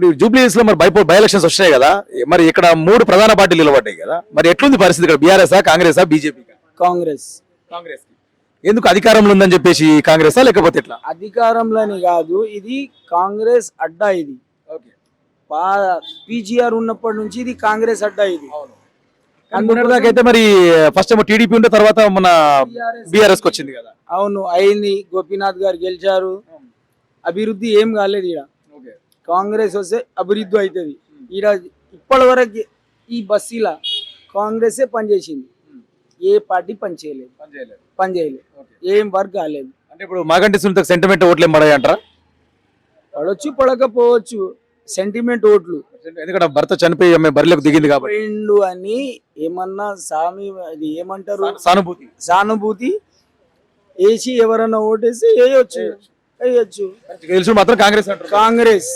ఇప్పుడు జూబ్లీహిల్స్ లో మరి బై ఎలక్షన్స్ వచ్చాయి కదా, మరి ఇక్కడ 3 ప్రధాన పార్టీలు నిలబడ్డాయి కదా, మరి ఎట్లుంది పరిస్థితి ఇక్కడ? BRS Congress BJP? కాంగ్రెస్. కాంగ్రెస్. ఎందుకు అధికారంలో ఉందని చెప్పేసి కాంగ్రెస్ లేకపోతే ఎట్లా? అధికారంలోని కాదు, ఇది కాంగ్రెస్ అడ్డా. ఇది పీజీఆర్ ఉన్నప్పటి నుంచి ఇది కాంగ్రెస్ అడ్డా. ఇది దాకైతే మరి ఫస్ట్ ఏమో టీడీపీ ఉంటే తర్వాత మన బీఆర్ఎస్ వచ్చింది కదా. అవును, అయింది. గోపీనాథ్ గారు గెలిచారు. అభివృద్ధి ఏం కాలేదు. ఈడ కాంగ్రెస్ వస్తే అభివృద్ధి అవుతుంది. ఈడ ఇప్పటి వరకు ఈ బస్సీలా కాంగ్రెసే పనిచేసింది. ఏ పార్టీ పనిచేయలేదు. ఏం వర్క్ కాలేదు. అంటే ఇప్పుడు మాగంటి సునీతకు సెంటిమెంట్ ఓట్లు ఏం పడాయి అంటారా? పడవచ్చు, పడకపోవచ్చు. సెంటిమెంట్ ఓట్లు, ఎందుకంటే భర్త చనిపోయి ఆమె బరిలోకి దిగింది కాబట్టి రెండు అని ఏమన్నా సామి అది ఏమంటారు, సానుభూతి వేసి ఎవరన్నా ఓటేసి వేయొచ్చు. మాత్రం కాంగ్రెస్ అంటారు. కాంగ్రెస్